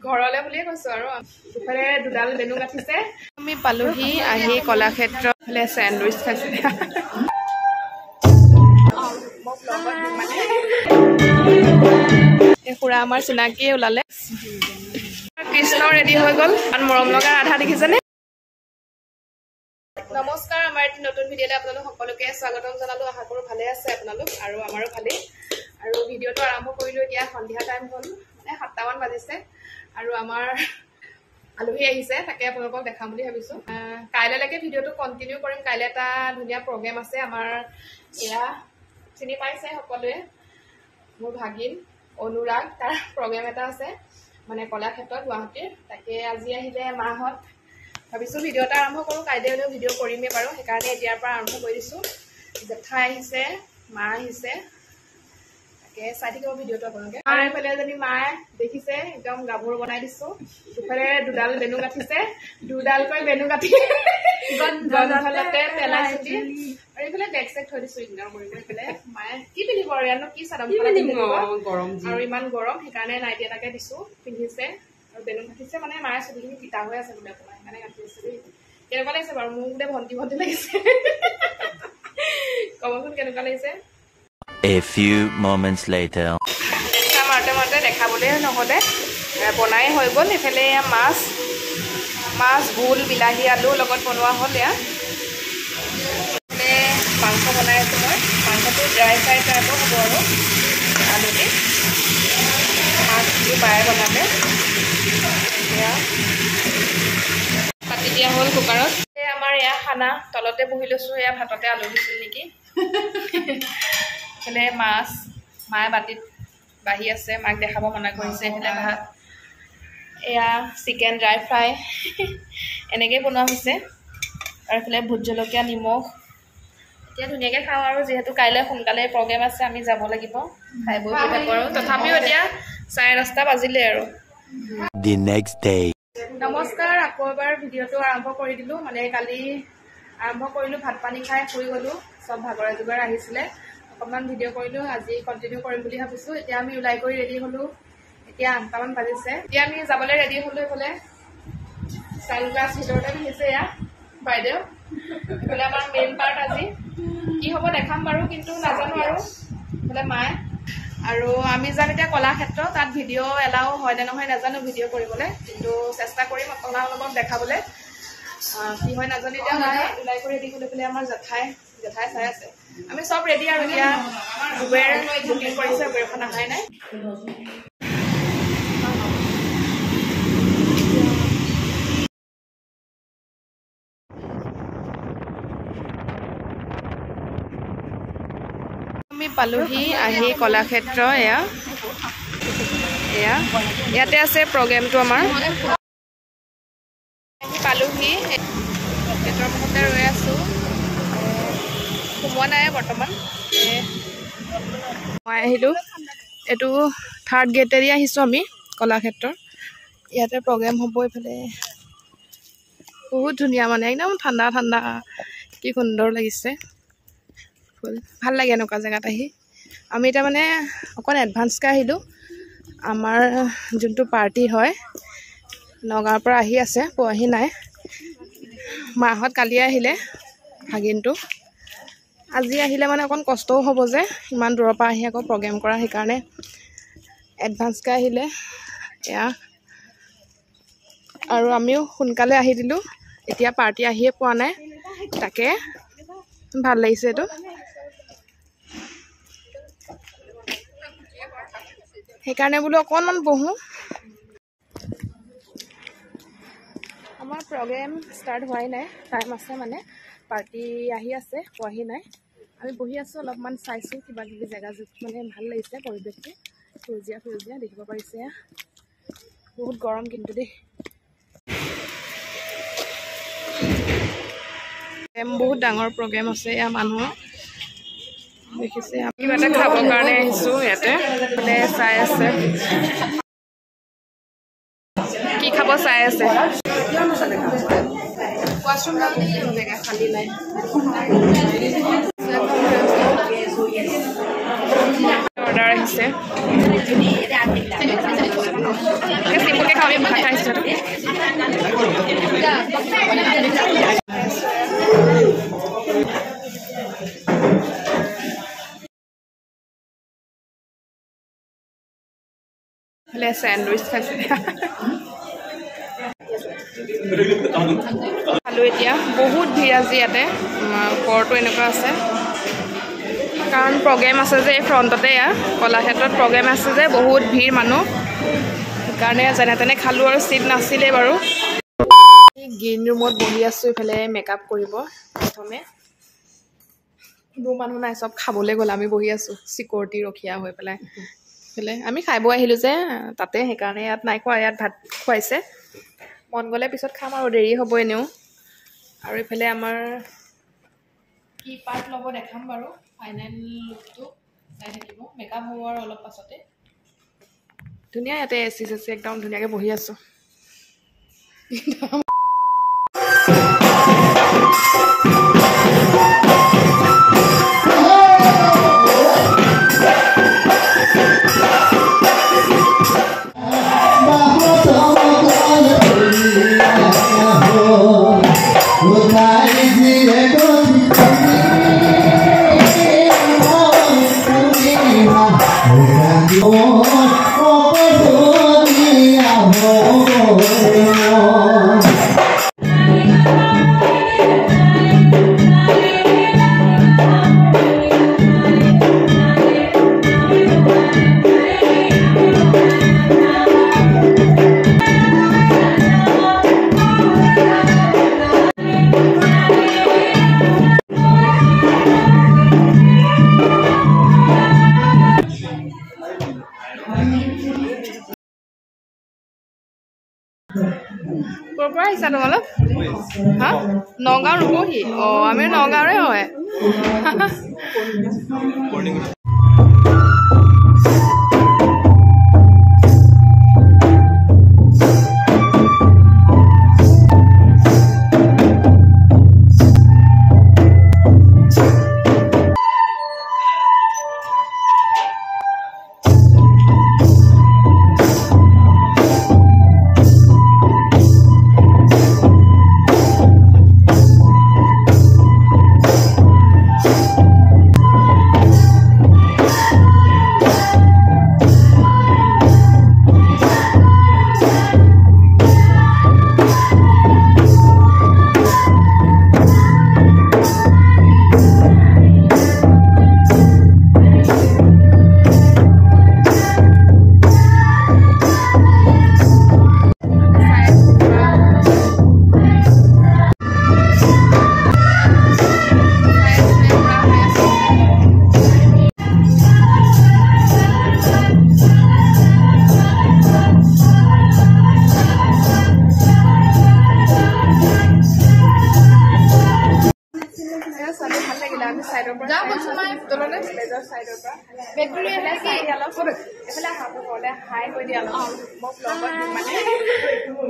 ঘৰলে বুলিয়ে কৈছো আৰু ইফালে দুডাল বেনু গাঠিছে আমি পালোহি আহি কলাক্ষেত্ৰ ফালে স্যান্ডউইচ খাইছে খুৰা আমাৰ চিনাকি ওলালে কৃষ্ণ ৰেডি হৈ গ'ল মৰম লগা আধা দেখিছেনে নমস্কাৰ আমাৰ এটি নতুন ভিডিঅ'লৈ আপোনালোক সকলোকে স্বাগতম জনালো আশা কৰো ভালে আছে আপোনালোক আৰু আমাৰো ভালেই আৰু ভিডিঅ'টো আৰম্ভ কৰিলো এতিয়া সন্ধিয়া টাইম হ'ল মানে 7টা মান বাজিছে আৰু আমাৰ আলহী আহিছে তাকে আপোনালোকক দেখাম বুলি ভাবিছো কাইলৈলৈকে ভিডিঅ'টো কন্টিনিউ কৰিম কাইলৈ এটা ধুনীয়া প্ৰগ্ৰেম আছে আমাৰ এয়া চিনি পাইছে সকলোৱে মোৰ ভাগিন অনুৰাগ তাৰ প্ৰগ্ৰেম এটা আছে মানে কলাক্ষেত্ৰত গুৱাহাটীৰ তাকে আজি আহিলে মাহত ভাবিছো ভিডিঅ' এটা আৰম্ভ কৰো কাইলৈও ভিডিঅ' কৰিমেই বাৰু সেইকাৰণে এতিয়াৰ পৰা আৰম্ভ কৰিছো জেঠাই আহিছে মা আহিছে তাকে চাই থাকিব ভিডিঅ'টো আপোনালোকে আৰু এইফালে যদি মায়ে দেখিছে একদম গাভৰু বনাই দিছো ইফালে দুডাল বেনু গাঠিছে দুডালকৈ বেনু গাঠি গন্ধলতে পেলাইছো আৰু এইফালে বেগ চেক থৈ দিছো ইগনৰ কৰি পেলাই মায়ে কি পিন্ধিব আৰু ইয়ানো কি চাদৰ গৰম আৰু ইমান গৰম সেইকাৰণে নাইটি এটাকে দিছো পিন্ধিছে আৰু বেনু গাঠিছে মানে মায়ে চুলিখিনি তিতা হৈ আছে বোলে আপোনাৰ সেইকাৰণে গাঠি আছে দেই কেনেকুৱা লাগিছে বাৰু মোক বোলে ভণ্টি লাগিছে কবচোন কেনেকুৱা লাগিছে A few moments later. মাৰতে দেখাবলৈ নহ'লে বনাই হৈ গ'ল এইফালে মাছ ভোল বিলাহী আলু লগত বনোৱা হ'ল এয়া মাংস বনাই আছোঁ মই মাংসটো ড্ৰাই ফ্ৰাই টাইপৰ হ'ব আৰু আলু দি মাছটো বায়ে বনালে এয়া কাটি দিয়া হ'ল কুকাৰত আমাৰ এয়া খানা তলতে বহি লৈছোঁ এয়া ভাততে আলু দিছিল নেকি এইফালে মাছ মায়ে বাতিত বাঢ়ি আছে মাক দেখাব মনা কৰিছে এইফালে ভাত এয়া চিকেন ড্ৰাই ফ্ৰাই এনেকৈ বনোৱা হৈছে আৰু এইফালে ভোট জলকীয়া নিমখ এতিয়া ধুনীয়াকৈ খাওঁ আৰু যিহেতু কাইলৈ সোনকালে প্ৰগ্ৰেম আছে আমি যাব লাগিব খাই বৈ হৈ থাকোঁ আৰু তথাপিও এতিয়া 10:30 বাজিলে আৰু The next day. নমস্কাৰ আকৌ এবাৰ ভিডিঅ'টো আৰম্ভ কৰি দিলোঁ মানে কালি আৰম্ভ কৰিলোঁ ভাত পানী খাই শুই গ'লোঁ চব ভাগৰে জোগাৰ আহিছিলে অকণমান ভিডিঅ' কৰিলোঁ আজি কণ্টিনিউ কৰিম বুলি ভাবিছোঁ এতিয়া আমি ওলাই কৰি ৰেডি হ'লোঁ এতিয়া 8টা মান বাজিছে এতিয়া আমি যাবলৈ ৰেডি হ'লোঁ এইফালে ছানগ্লাছ ভিতৰতে পিন্ধিছে এয়া বাইদেউ এইফালে আমাৰ মেইন পাৰ্ট আজি কি হ'ব দেখাম বাৰু কিন্তু নাজানো আৰু এইফালে মায়ে আৰু আমি যাম এতিয়া কলাক্ষেত্ৰ তাত ভিডিঅ' এলাও হয় নে নহয় নাজানো ভিডিঅ' কৰিবলৈ কিন্তু চেষ্টা কৰিম আপোনালোকক দেখাবলৈ কি হয় নাজানো এতিয়া ওলাই কৰি ৰেডি কৰি পেলাই আমাৰ জেঠাই চাই আছে আমি সব ৰেডি আৰু এতিয়া উবেৰ বুকিং কৰিছে উবেৰখন আহাই নাই আমি পালোহি আহি কলাক্ষেত্ৰ ইয়াতে আছে প্ৰগ্ৰেমটো আমাৰ পালোহি গেটৰ মুখতে ৰৈ আছোঁ সোমোৱা নাই বৰ্তমান মই আহিলোঁ এইটো 3rd গেটেদি আহিছোঁ আমি কলাক্ষেত্ৰৰ ইয়াতে প্ৰগ্ৰেম হ'ব এইফালে বহুত ধুনীয়া মানে একদম ঠাণ্ডা কি সুন্দৰ লাগিছে ফুল ভাল লাগে এনেকুৱা জেগাত আহি আমি এতিয়া মানে অকণ এডভান্সকৈ আহিলোঁ আমাৰ যোনটো পাৰ্টি হয় নগাঁৱৰ পৰা আহি আছে পোৱাহি নাই মাহঁত কালি আহিলে ভাগিনটো আজি আহিলে মানে অকণ কষ্টও হ'ব যে ইমান দূৰৰ পৰা আহি আকৌ প্ৰগ্ৰেম কৰা সেইকাৰণে এডভান্সকৈ আহিলে এয়া আৰু আমিও সোনকালে আহি দিলোঁ এতিয়া পাৰ্টি আহিয়ে পোৱা নাই তাকে ভাল লাগিছে এইটো সেইকাৰণে বোলো অকণমান বহোঁ আমাৰ প্ৰগ্ৰেম ষ্টাৰ্ট হোৱাই নাই টাইম আছে মানে পাৰ্টি আহি আছে পোৱাহি নাই আমি বহি আছোঁ অলপমান চাইছোঁ কিবা কিবি জেগা মানে ভাল লাগিছে পৰিৱেশটো সেউজীয়া দেখিব পাৰিছে বহুত গৰম কিন্তু দেই বহুত ডাঙৰ প্ৰগ্ৰেম আছে এয়া মানুহৰ দেখিছে কিবা এটা খাবৰ কাৰণে আহিছোঁ ইয়াতে মানে চাই আছে কি খাব চাই আছে ৱাশৰুম জেগা খালী নাই অৰ্ডাৰ আহিছে চিম্পুলকৈ খাওঁ আমি ভাত খাইছোঁ চেণ্ডউইচ খাইছে খালোঁ এতিয়া বহুত ভিৰ আজি ইয়াতে ওপৰতো এনেকুৱা আছে কাৰণ প্ৰগ্ৰেম আছে যে এই ফ্ৰণ্টতে কলাক্ষেত্ৰত প্ৰগ্ৰেম আছে যে বহুত ভিৰ মানুহ সেইকাৰণে যেনে তেনে খালোঁ আৰু চিট নাছিলেই বাৰু গ্ৰীণ ৰুমত বহি আছোঁ এইফালে মেকআপ কৰিব প্ৰথমে কোনো মানুহ নাই চব খাবলৈ গ'ল আমি বহি আছোঁ চিকিউৰিটি ৰখীয়া হৈ পেলাই এইফালে আমি খাই বৈ আহিলোঁ যে তাতে সেইকাৰণে ইয়াত নাই খোৱা ইয়াত ভাত খুৱাইছে মন গ'লে পিছত খাম আৰু দেৰি হ'ব এনেও আৰু এইফালে আমাৰ কি পাৰ্ট ল'ব দেখাম বাৰু ফাইনেল লুকটো চাই থাকিব মেকআপ হ'ব আৰু অলপ পাছতে ধুনীয়া ইয়াতে এচি চেচি একদম ধুনীয়াকৈ বহি আছোঁ ক'ৰ পৰা আহিছা তোমালোক হা নগাঁও ৰূপহী অঁ আমি নগাঁৱৰে হয়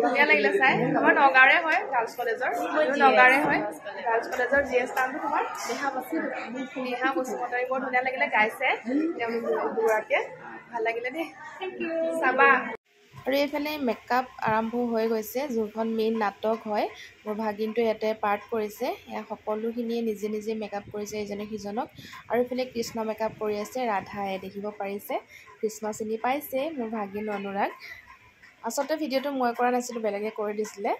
ধুনীয়া লাগিলে চাই তোমাৰ নগাঁৱৰে হয় গাৰ্লছ কলেজৰ নগাঁৱৰে হয় গাৰ্লছ কলেজৰ জিএছ নামটো তোমাৰ নেহা বসুমতাৰী বৰ ধুনীয়া লাগিলে গাইছে দুগৰাকীয়ে ভাল লাগিলে দেই থেংক ইউ চাবা আৰু এইফালে মেকআপ আৰম্ভ হৈ গৈছে যোনখন মেইন নাটক হয় মোৰ ভাগিনটো ইয়াতে পাৰ্ট কৰিছে এয়া সকলোখিনিয়ে নিজে নিজে মেকআপ কৰিছে ইজনে সিজনক আৰু এইফালে কৃষ্ণ মেকআপ কৰি আছে ৰাধাই দেখিব পাৰিছে কৃষ্ণ চিনি পাইছে মোৰ ভাগিন অনুৰাগ আচলতে ভিডিঅ'টো মই কৰা নাছিলোঁ বেলেগে কৰি দিছিলে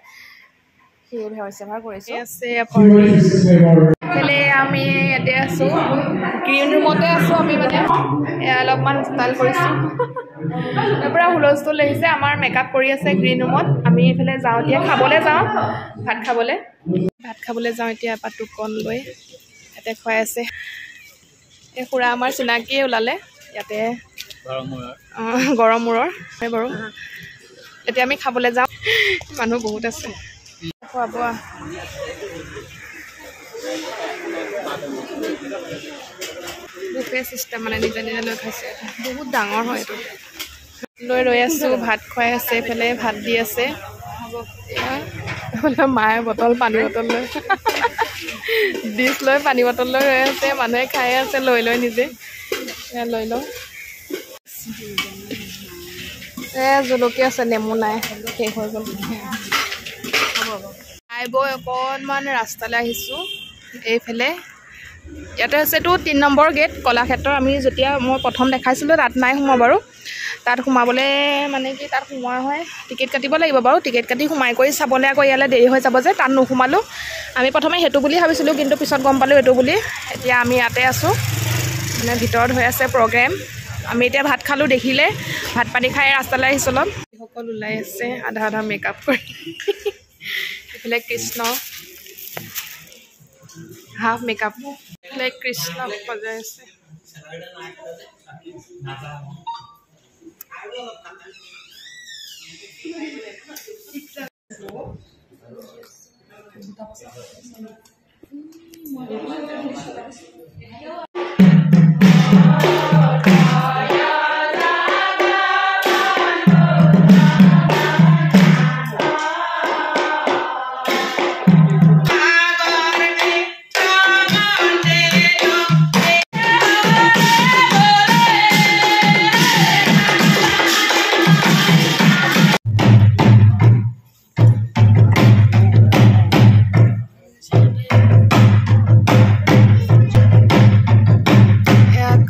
সেয়ে ভৰ কৰিছোঁ এইফালে আমি ইয়াতে আছোঁ গ্ৰীণ ৰুমতে আছোঁ আমি মানে অলপমান ষ্টাইল কৰিছোঁ তাৰ পৰা হুলস্থুল আহিছে আমাৰ মেকআপ কৰি আছে গ্ৰীণ ৰুমত আমি এইফালে যাওঁ এতিয়া খাবলৈ যাওঁ ভাত খাবলৈ যাওঁ এতিয়া এপাত টুকন লৈ ইয়াতে খুৱাই আছে এই খুৰা আমাৰ চিনাকিয়ে ওলালে ইয়াতে গড়মূৰৰ বাৰু এতিয়া আমি খাবলৈ যাওঁ মানুহ বহুত আছে খোৱা বোৱা বুফে চিষ্টেম মানে নিজে নিজে লৈ খাইছে বহুত ডাঙৰ হয় এইটো লৈ ৰৈ আছোঁ ভাত খুৱাই আছে এইফালে ভাত দি আছে হ'ব মায়ে বটল পানী বটল লৈ ডিছ লৈ পানী বটল লৈ ৰৈ আছে মানুহে খাই আছে লৈ লৈ নিজে লৈ লওঁ জলকীয়া আছে নেমু নাই শেষ হৈ গ'ল খাই বৈ অকণমান ৰাস্তালৈ আহিছোঁ এইফালে ইয়াতে হৈছেতো 3 নম্বৰ গেট কলাক্ষেত্ৰৰ আমি যেতিয়া মই প্ৰথম দেখাইছিলোঁ তাত নাই সোমোৱা বাৰু তাত সোমাবলৈ মানে কি তাত সোমোৱা হয় টিকেট কাটিব লাগিব বাৰু টিকেট কাটি সোমাই কৰি চাবলৈ আকৌ ইয়ালৈ দেৰি হৈ যাব যে তাত নোসোমালোঁ আমি প্ৰথমে সেইটো বুলি ভাবিছিলোঁ কিন্তু পিছত গম পালোঁ এইটো বুলি এতিয়া আমি ইয়াতে আছোঁ মানে ভিতৰত হৈ আছে প্ৰগ্ৰেম আমি এতিয়া ভাত খালোঁ দেখিলে ভাত পানী খাই ৰাস্তালৈ আহিছোঁ অলপ সকলো ওলাই আছে আধা আধা মেকআপ কৰি এইফালে কৃষ্ণ হাফ মেকআপ এইফালে কৃষ্ণ সজাই আছে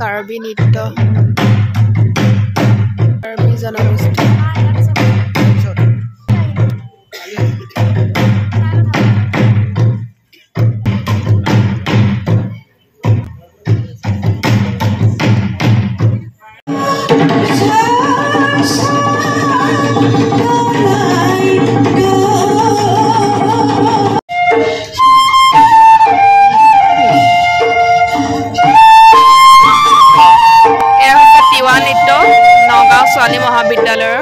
কাৰ্বি নৃত্য কাৰ্বি জনগোষ্ঠী ছোৱালী মহাবিদ্যালয়ৰ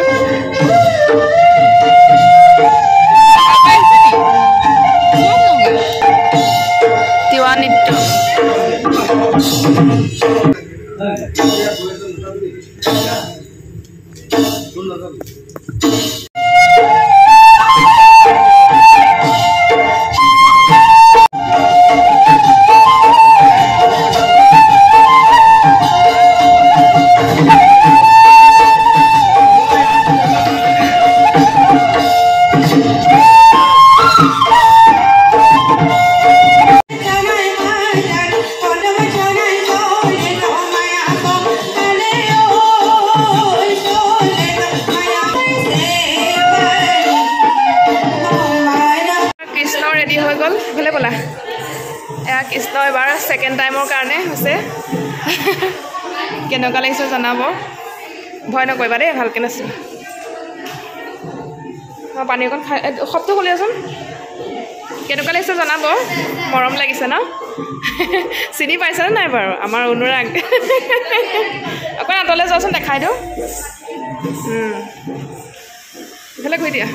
তিৱা নৃত্য ৰেডি হৈ গ'ল ভালে ব'লা এয়া কৃষ্ণ এবাৰ ছেকেণ্ড টাইমৰ কাৰণে হৈছে কেনেকুৱা লাগিছে জনাব ভয় নকৰিবা দেই ভালকৈ নাছিল মই পানী অকণ খাই শব্দ শুনিয়াচোন কেনেকুৱা লাগিছে জনাব মৰম লাগিছে ন চিনি পাইছেনে নাই বাৰু আমাৰ অনুৰাগ অকণ আঁতৰলৈ যোৱাচোন দেখাই দিওঁ ইফালে ঘূৰি দিয়া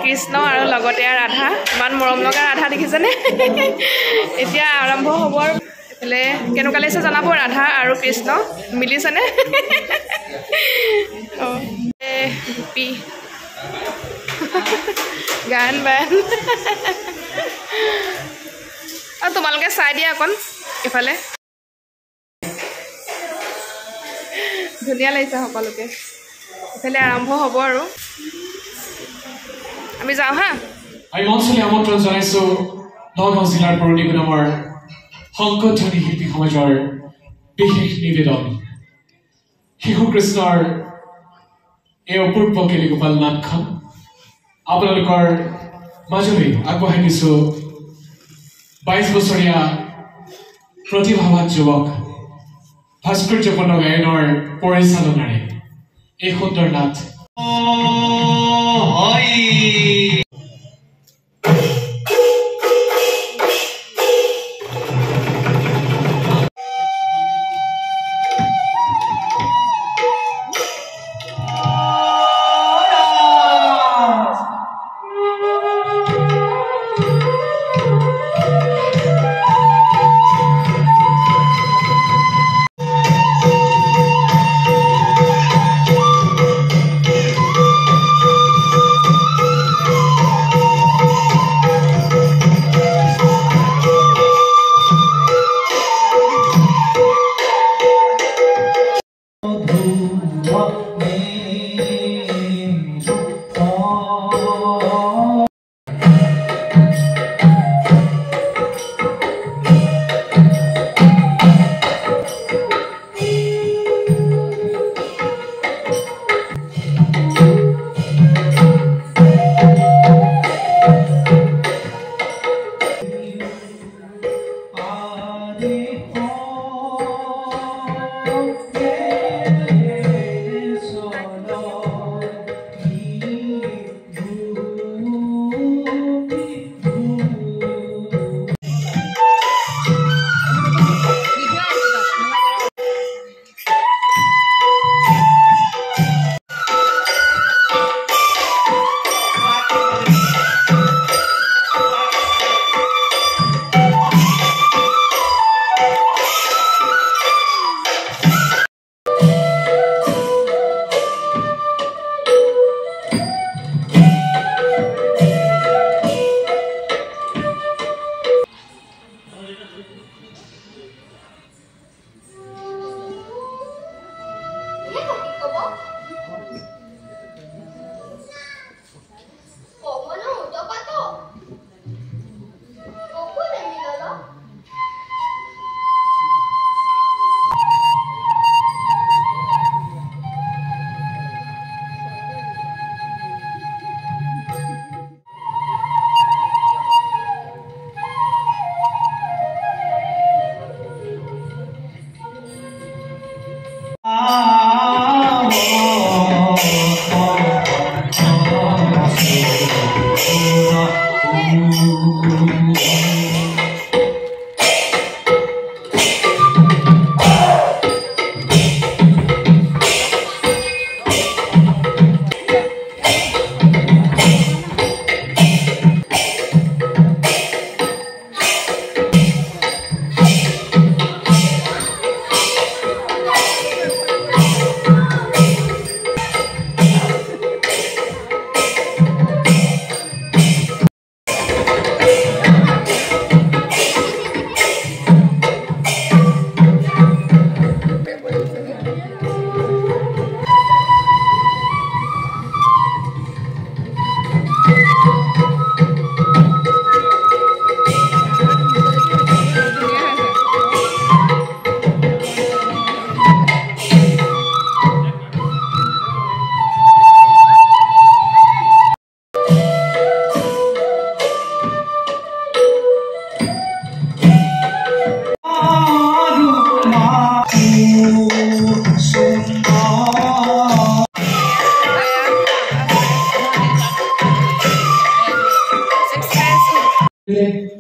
কৃষ্ণ আৰু লগতে ৰাধা ইমান মৰম লগা ৰাধা দেখিছেনে এতিয়া আৰম্ভ হ'ব আৰু এইফালে কেনেকুৱা লাগিছে জনাব ৰাধা আৰু কৃষ্ণ মিলিছেনে গোপী গান বান আৰু তোমালোকে চাই দিয়া অকণ এইফালে ধুনীয়া লাগিছে সকলোকে এইফালে আৰম্ভ হ'ব আৰু আমি যাওঁ হা আমি মঞ্চলৈ আমন্ত্ৰণ জনাইছোঁ নগাঁও জিলাৰ পুৰণি গুদামৰ সংকটধনী শিল্পী সমাজৰ বিশেষ নিবেদন শিশু কৃষ্ণৰ এই অপূৰ্ব কেলিগোপাল নাটখন আপোনালোকৰ মাজলৈ আগবঢ়াই দিছোঁ 22 বছৰীয়া প্ৰতিভাৱান যুৱক ভাস্কৰ্যপূৰ্ণ গায়নৰ পৰিচালনাৰে এই সুন্দৰ নাট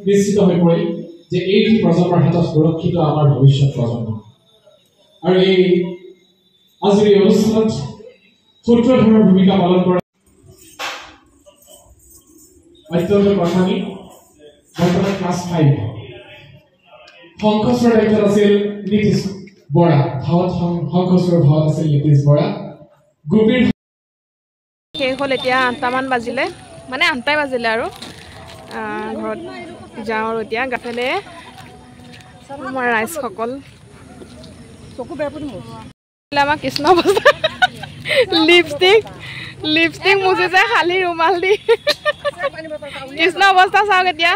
নিশ্চিত হৈ পৰিল যে এই প্ৰজন্মৰ হাতত সুৰক্ষিত আমাৰ ভৱিষ্যত প্ৰজন্ম। আৰু এই আজিৰ এই অনুষ্ঠানত সূত্ৰধৰৰ ভূমিকা পালন কৰা অত্যন্ত প্ৰধানী বৰ্তমান ক্লাছ 5 শংকচৰ দায়িত্বত আছিল নীতিশ বৰা, শংকচৰ ভাৱত আছিল নীতিশ বৰা। গোপীৰ শেষ হ'ল এতিয়া 8টামান বাজিলে, মানে 8টাই বাজিলে আৰু ঘৰত যাওঁ আৰু এতিয়া গাফেলে আমাৰ ৰাইজসকল আমাৰ কৃষ্ণ অৱস্থা লিপষ্টিক মুচিছে খালী ৰুমাল দি কৃষ্ণ অৱস্থা চাওক এতিয়া